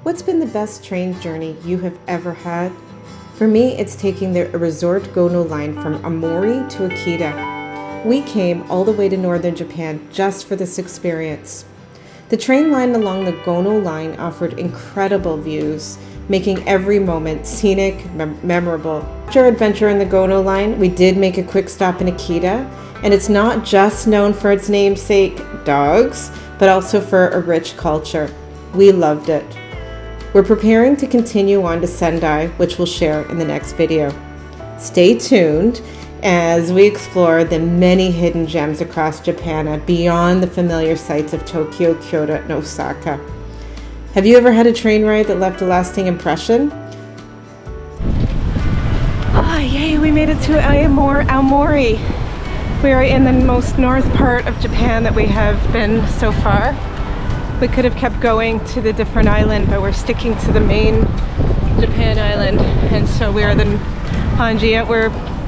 What's been the best train journey you have ever had? For me, it's taking the resort Gono Line from Aomori to Akita. We came all the way to northern Japan just for this experience. The train line along the Gono Line offered incredible views, making every moment scenic, memorable. After our adventure in the Gono Line, we did make a quick stop in Akita, and it's not just known for its namesake, dogs, but also for a rich culture. We loved it. We're preparing to continue on to Sendai, which we'll share in the next video. Stay tuned as we explore the many hidden gems across Japan beyond the familiar sights of Tokyo, Kyoto, and Osaka. Have you ever had a train ride that left a lasting impression? Ah, yay, we made it to Aomori. We are in the most north part of Japan that we have been so far. We could have kept going to the different island, but we're sticking to the main Japan island. And so we are the Honshu,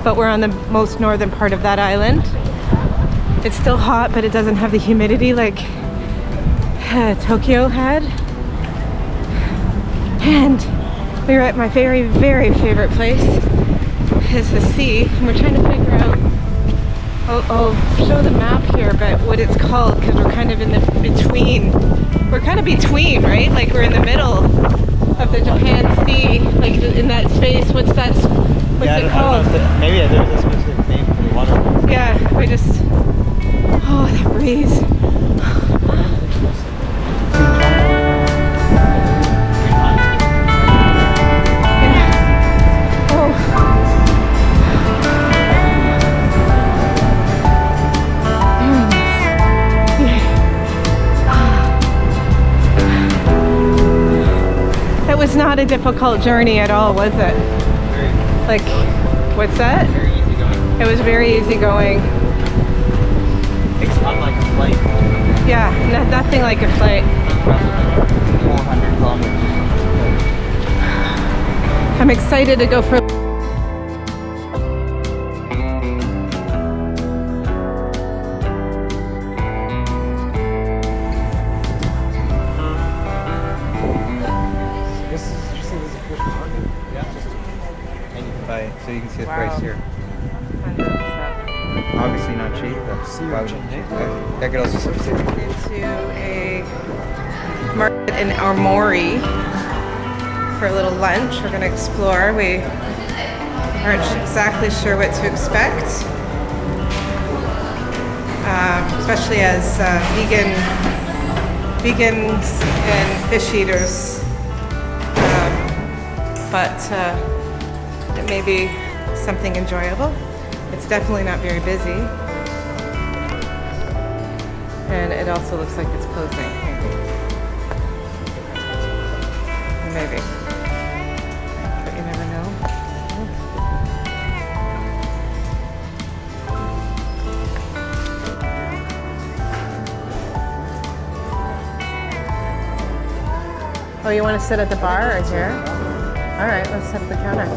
but we're on the most northern part of that island. It's still hot, but it doesn't have the humidity like Tokyo had. And we're at my very, very favorite place, is the sea. And we're trying to figure out, I'll show the map here, but what it's called, because we're kind of in the between. We're kind of between, right? Like we're in the middle of the Japan Sea, like in that space. What's it called? I don't know, maybe there's a specific name for the water. Yeah, we just, oh, that breeze. That was not a difficult journey at all, was it? Like, what's that? Very easy going. It was very easy going. It's unlike a flight. Yeah, nothing like a flight. 400 kilometers. I'm excited to go for. So you can see the price here. Obviously not cheap, but why would it cheap? That could also substitute. Into a market in Aomori for a little lunch. We're going to explore. We aren't exactly sure what to expect, especially as vegans and fish eaters. But it may be something enjoyable. It's definitely not very busy. And it also looks like it's closing. Maybe. But you never know. Oh, you want to sit at the bar or here? All right, let's sit at the counter.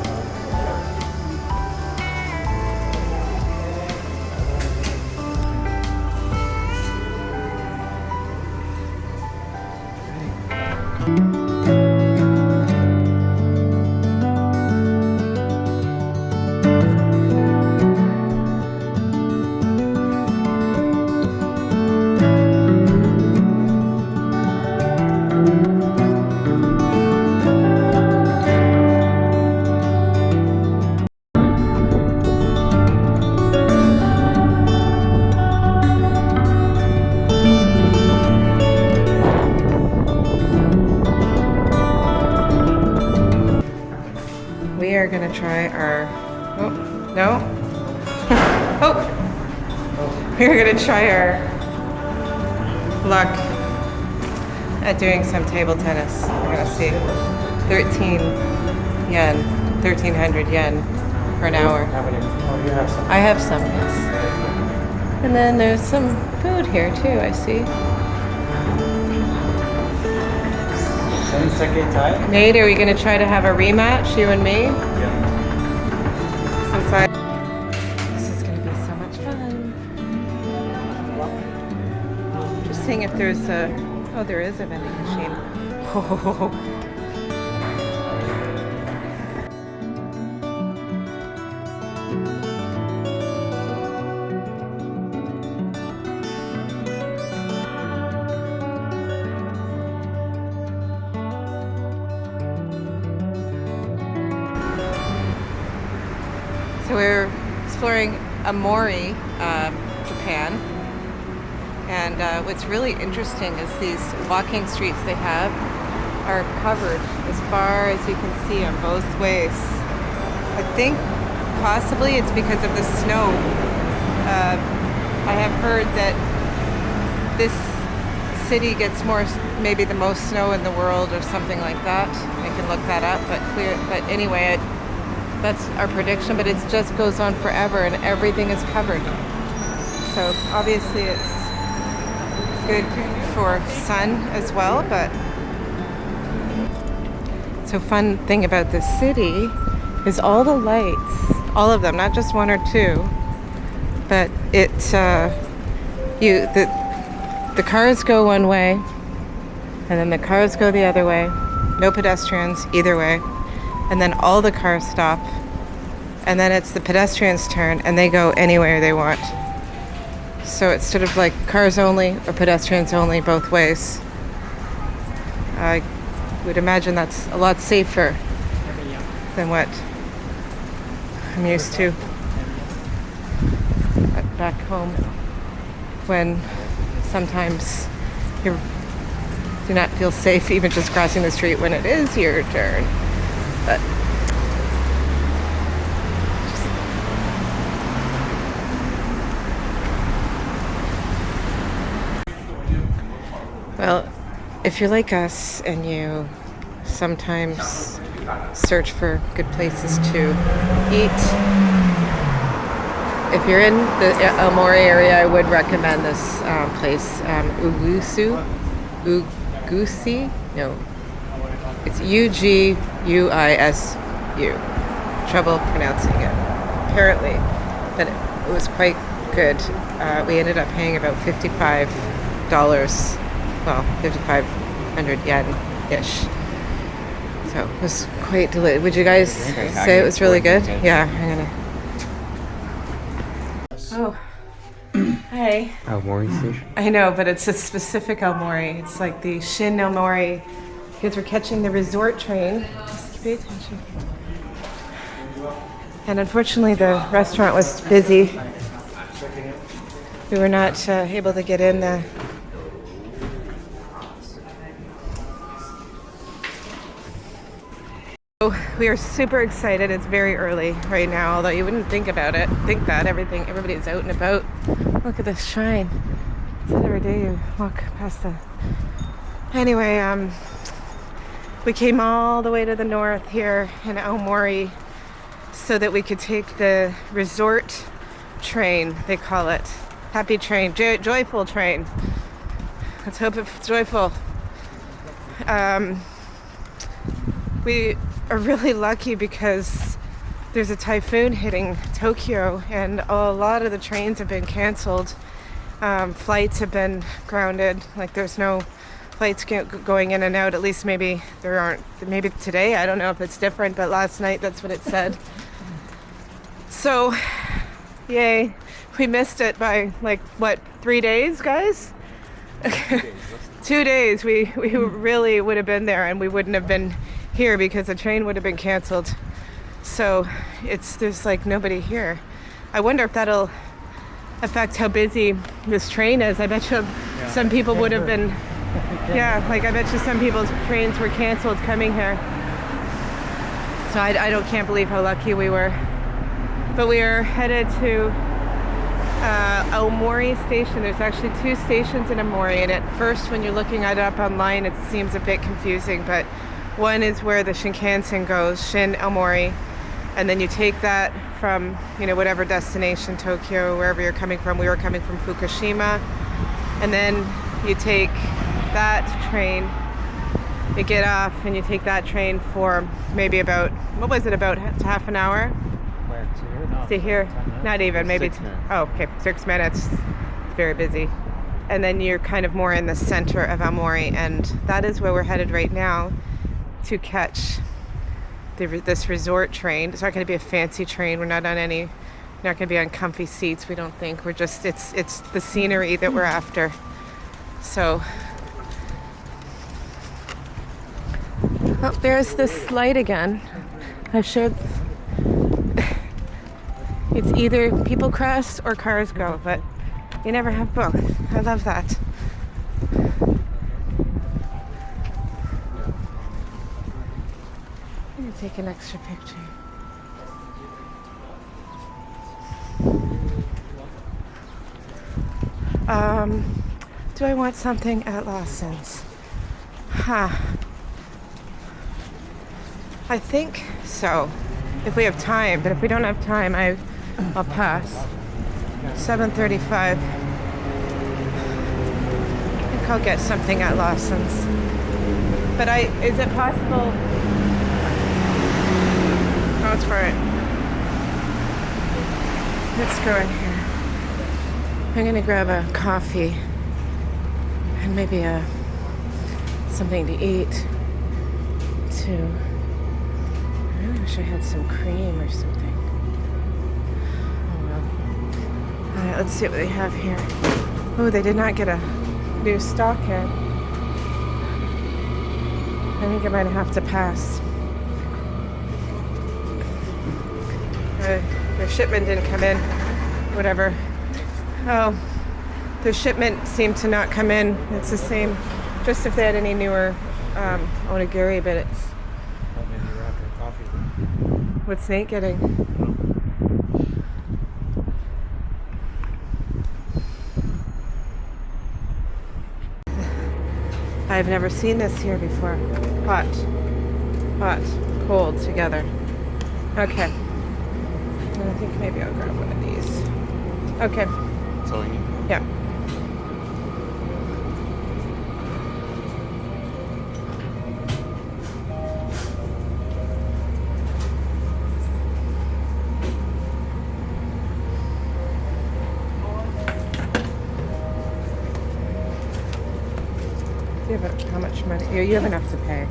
We are gonna try our, oh, no. Oh, we're gonna try our luck at doing some table tennis. We're gonna see 13 yen, 1,300 yen for an hour. Oh, you have some. I have some, yes. And then there's some food here too, I see. Nate, are we going to try to have a rematch, you and me? Yeah. This is going to be so much fun. Just seeing if there's a... Oh, there is a vending machine. Oh, So we're exploring Aomori, Japan. And what's really interesting is these walking streets they have are covered as far as you can see on both ways. I think possibly it's because of the snow. I have heard that this city gets maybe the most snow in the world or something like that. I can look that up, but anyway, that's our prediction, but it just goes on forever and everything is covered. So obviously it's good for sun as well, but so fun thing about this city is all the lights, all of them, not just one or two, but the cars go one way and then the cars go the other way, no pedestrians either way, and then all the cars stop and then it's the pedestrians' turn and they go anywhere they want. So it's sort of like cars only or pedestrians only both ways. I would imagine that's a lot safer than what I'm used to back home, when sometimes you do not feel safe even just crossing the street when it is your turn. But well, if you're like us and you sometimes search for good places to eat, if you're in the Aomori area, I would recommend this place, Ugusi? No, it's Uguisu. Trouble pronouncing it, apparently, but it was quite good. We ended up paying about $55. Well, 5,500 yen-ish. So it was quite delicious. Would you guys say it was really good? Yeah, I'm gonna. Oh, hi. Aomori Station. I know, but it's a specific Aomori. It's like the Shin Aomori, because we're catching the resort train. Just pay attention. And unfortunately, the restaurant was busy. We were not able to get in the. We are super excited. It's very early right now, although you wouldn't think about it. Think that everybody's out and about. Look at this shrine. It's not every day you walk past the. Anyway, we came all the way to the north here in Aomori so that we could take the resort train, they call it. Happy train, joyful train. Let's hope it's joyful. We are really lucky because there's a typhoon hitting Tokyo and a lot of the trains have been canceled. Flights have been grounded. Like there's no flights going in and out. At least maybe there aren't. Maybe today, I don't know if it's different, but last night that's what it said. So, yay. We missed it by 3 days, guys? 2 days. We really would have been there and we wouldn't have been here because the train would have been canceled. So there's nobody here. I wonder if that'll affect how busy this train is. I bet you some people would have been, I bet you some people's trains were canceled coming here. So I can't believe how lucky we were. But we are headed to Aomori Station. There's actually 2 stations in Aomori, and at first when you're looking it up online it seems a bit confusing, but one is where the Shinkansen goes, Shin Aomori, and then you take that from whatever destination, Tokyo, wherever you're coming from. We were coming from Fukushima, and then you take that train, you get off and you take that train for maybe about half an hour? Where to here? No, To here, not even, maybe 6 minutes. Oh, okay, 6 minutes. It's very busy. And then you're kind of more in the center of Aomori, and that is where we're headed right now to catch this resort train. It's not going to be a fancy train. We're not going to be on comfy seats, we don't think. We're just, it's the scenery that we're after. So, oh, there's this light again. I've shared. It's either people cross or cars go, but you never have both. I love that. I'm gonna take an extra picture. Do I want something at Lawson's? I think so, if we have time, but if we don't have time, I'll pass. 7:35. I think I'll get something at Lawson's. But is it possible? Oh, it's for it. Let's go in here. I'm gonna grab a coffee and maybe something to eat too. I really wish I had some cream or something. Oh well. Alright, let's see what they have here. Oh, they did not get a new stock in. I think I might have to pass. Their shipment didn't come in. Whatever. Oh, the shipment seemed to not come in. It's the same. Just if they had any newer onigiri, but it's. Well, maybe you're after coffee. What's Nate getting? I've never seen this here before. Hot, cold together. Okay. And I think maybe I'll grab one of these. Okay. That's all you need. Yeah. Do you have how much money? You have enough to pay.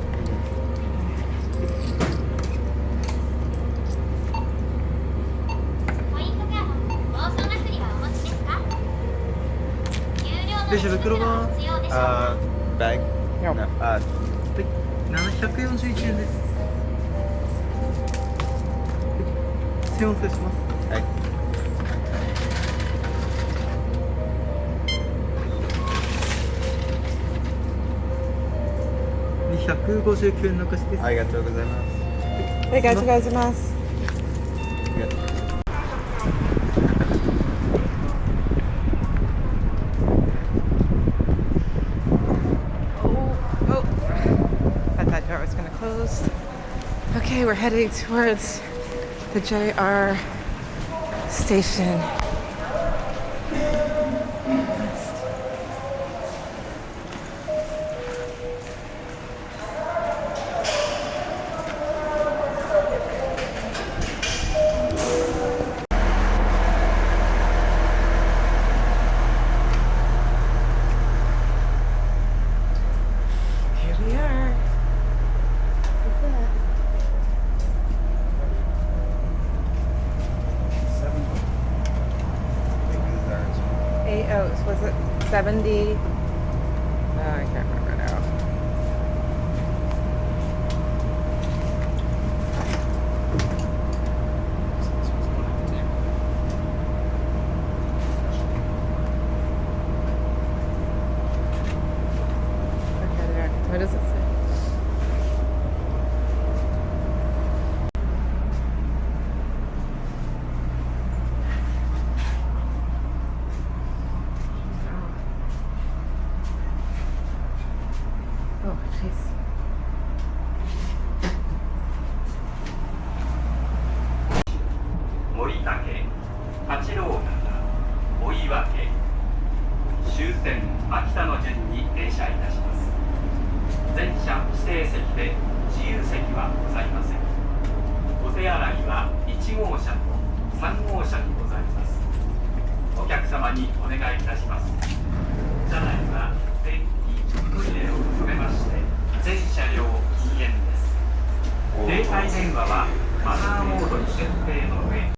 Bag? No. No. 741円です。1000円お付けします。はい。259円の貸しです。ありがとうございます。ありがとうございます。ありがとう。That door was going to close. Okay, we're heading towards the JR station. Here we are. This is it. 8 O's. Was it 70? Oh, I can't remember now. Okay, there. What does it say? Oh, jeez. Akita の順に停車いたします。全車指定席で自由席はございません。お手洗いは1号車と3号車にございます。お客様にお願いいたします。車内は電気、トイレを含めまして全車両禁煙です。携帯電話はマナーモードに設定の上。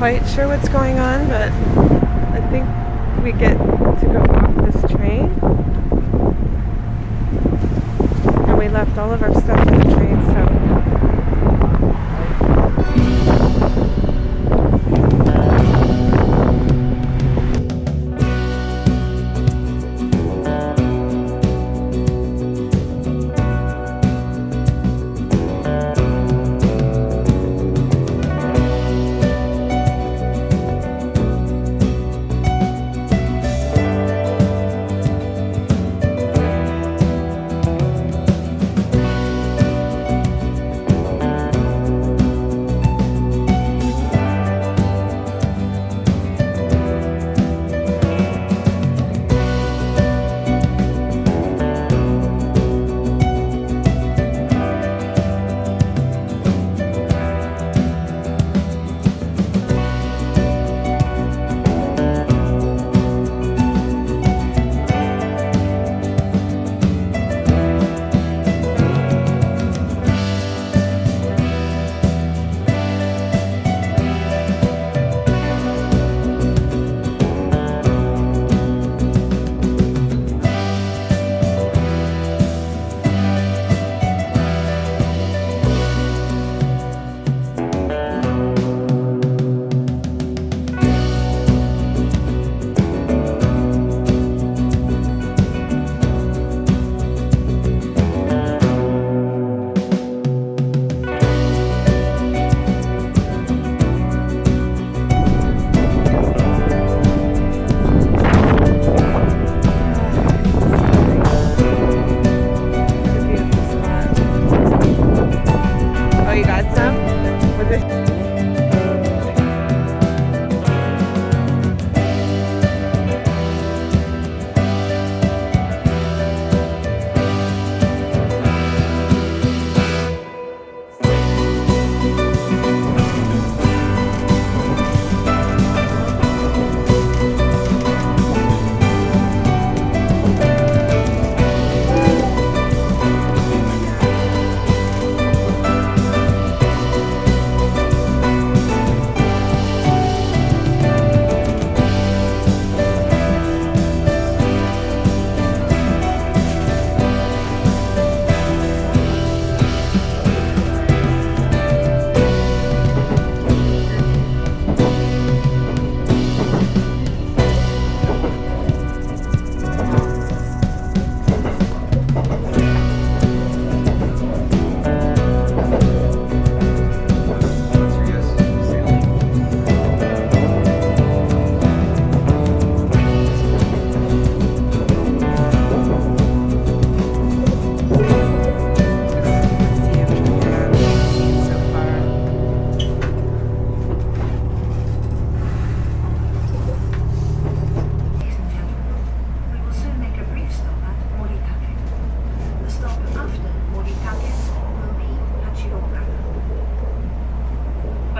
quite sure what's going on, but I think we get to go off this train. And we left all of our stuff in the train, so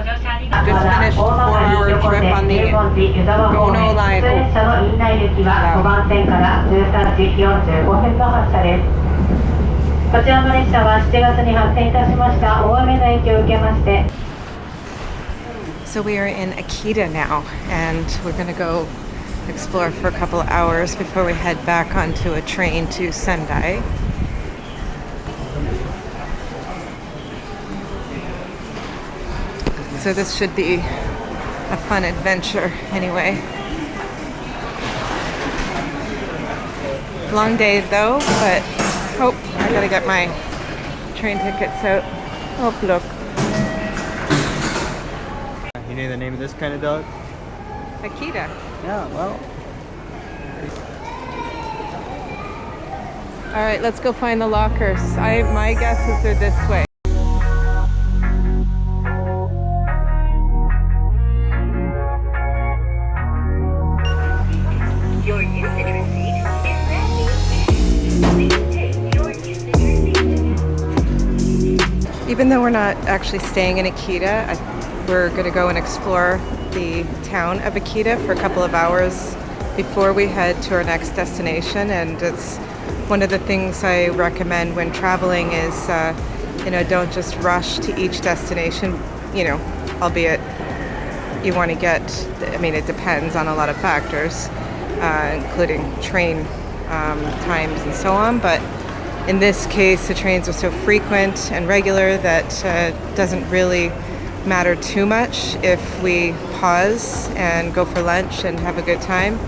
just finished a 4-hour trip on the Gono Line. Wow. こちらの列車は7月に発生いたしました大雨の影響を受けまして So we are in Akita now, and we're going to go explore for a couple of hours before we head back onto a train to Sendai. So this should be a fun adventure anyway. Long day though, but I gotta get my train tickets out. Oh, look. You know the name of this kind of dog? Akita. Yeah, well. All right, let's go find the lockers. My guess is they're this way. Your usage receipt is ready. Please take your usage receipt. Even though we're not actually staying in Akita, we're going to go and explore the town of Akita for a couple of hours before we head to our next destination. And it's one of the things I recommend when traveling is, don't just rush to each destination, albeit you want to get, I mean, it depends on a lot of factors, including train times and so on, but in this case the trains are so frequent and regular that doesn't really matter too much if we pause and go for lunch and have a good time.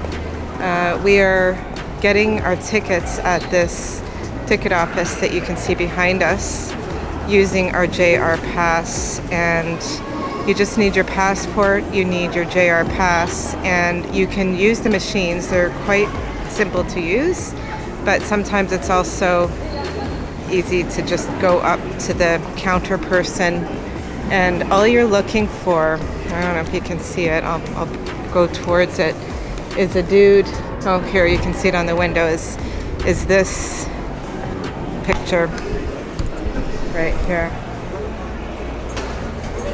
We are getting our tickets at this ticket office that you can see behind us using our JR pass, and you just need your passport, you need your JR pass, and you can use the machines. They're quite simple to use, but sometimes it's also easy to just go up to the counter person, and all you're looking for, I don't know if you can see it, I'll go towards it, is a dude. Oh, here you can see it on the window, is this picture right here.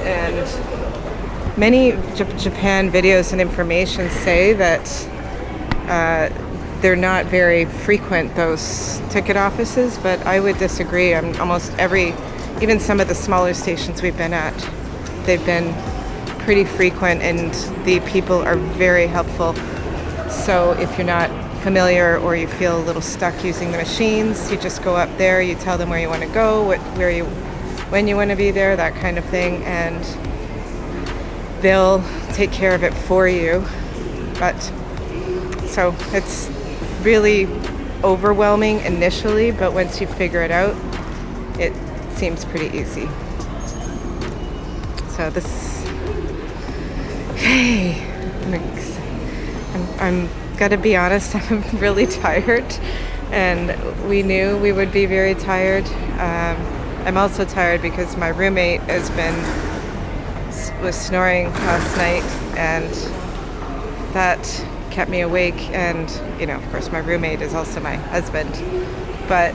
And many Japan videos and information say that they're not very frequent, those ticket offices, but I would disagree. Almost even some of the smaller stations we've been at, they've been pretty frequent, and the people are very helpful. So if you're not familiar or you feel a little stuck using the machines, you just go up there, you tell them where you want to go, when you want to be there, that kind of thing, and they'll take care of it for you. But so it's really overwhelming initially, but once you figure it out, it seems pretty easy. So this, hey, I'm gotta be honest, I'm really tired, and we knew we would be very tired. I'm also tired because my roommate was snoring last night, and that kept me awake. And of course my roommate is also my husband, but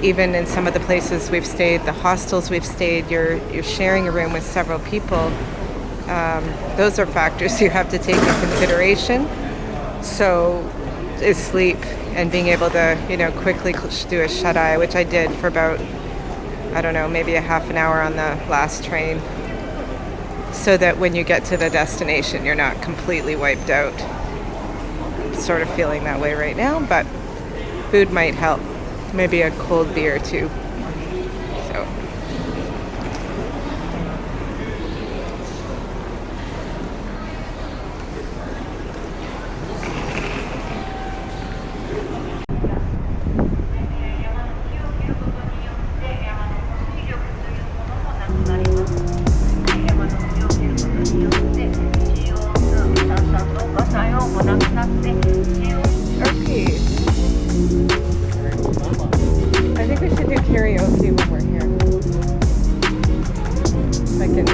even in some of the places we've stayed, the hostels we've stayed, you're sharing a room with several people. Those are factors you have to take in consideration. So is sleep and being able to quickly do a shut-eye, which I did for about, I don't know, maybe a half an hour on the last train, so that when you get to the destination you're not completely wiped out. I'm sort of feeling that way right now, but food might help, maybe a cold beer too. So karaoke when we're here, like in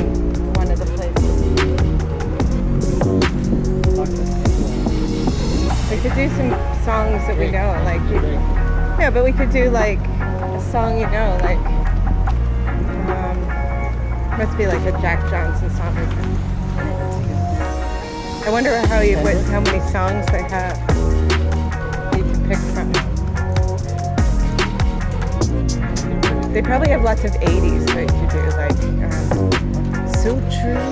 one of the places. We could do some songs that we know, like, yeah, but we could do like a song, like must be like a Jack Johnson song or something. I wonder how many songs they have you can pick from. They probably have lots of 80s that you do, like So True,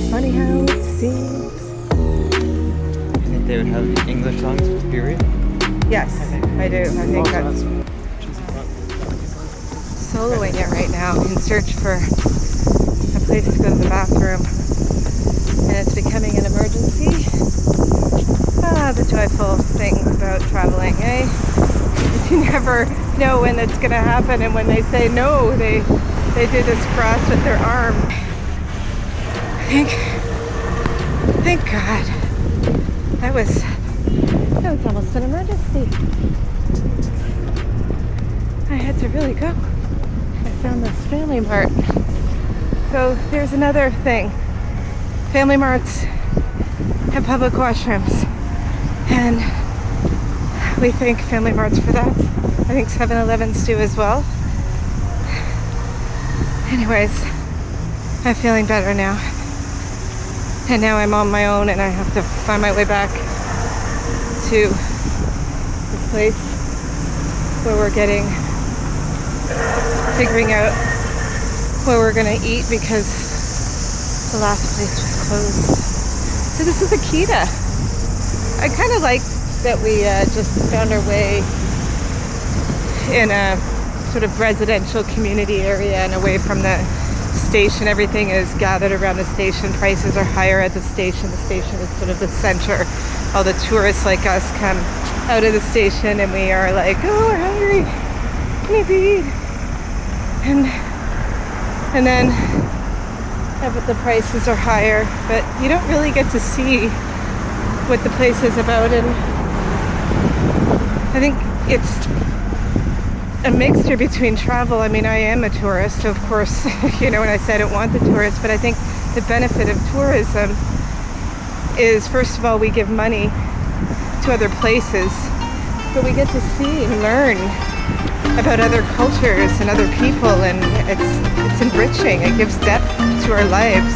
Funny How It Seems. I think they would have English songs, period. Yes, I do. I think that's soloing it right now in search for a place to go to the bathroom, and it's becoming an emergency. The joyful thing about traveling, eh? You never know when it's going to happen, and when they say no, they do this cross with their arm. Thank God. That was almost an emergency. I had to really go. I found this Family Mart. So there's another thing. Family Marts have public washrooms, and we thank Family Marts for that. I think 7-Elevens do as well. Anyways, I'm feeling better now. And now I'm on my own, and I have to find my way back to this place where we're figuring out where we're gonna eat, because The last place was closed. So this is Akita. I kind of like that we just found our way in a sort of residential community area and away from the station. Everything is gathered around the station. Prices are higher at the station. The station is sort of the center. All the tourists like us come out of the station and we are like, oh, we're hungry. Maybe. And then but the prices are higher, but you don't really get to see what the place is about. And I think it's a mixture between travel. I mean, I am a tourist, so of course, you know, when I say I don't want the tourists, but I think the benefit of tourism is, first of all, we give money to other places, but we get to see and learn about other cultures and other people, and it's enriching. It gives depth to our lives.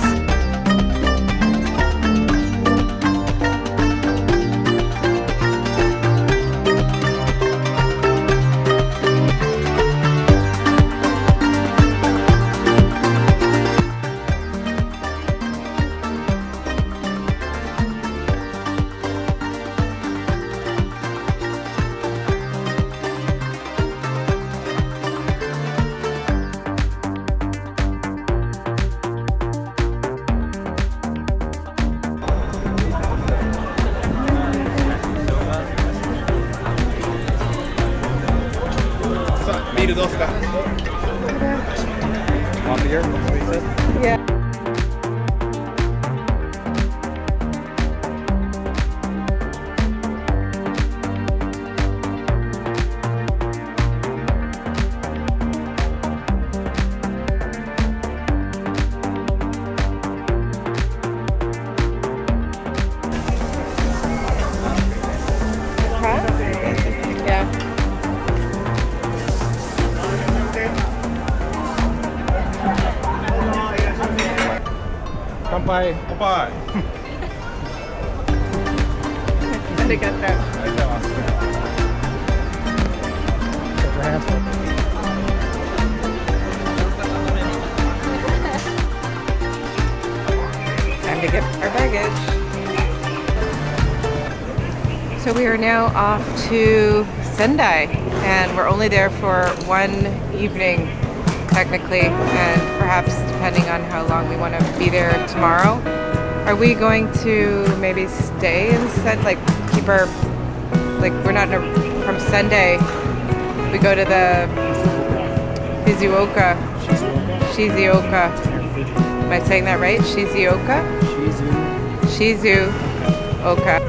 Want beer? That's what he said? Yeah. Huh? Yeah. Kanpai. Kanpai. Arigatou. Time to get our baggage. So we are now off to Sendai, and we're only there for one evening, technically, and perhaps depending on how long we want to be there tomorrow. Are we going to maybe stay instead, like keep our, like we're not from Sendai, we go to the Shizuoka. Am I saying that right? Shizuoka? Shizuoka.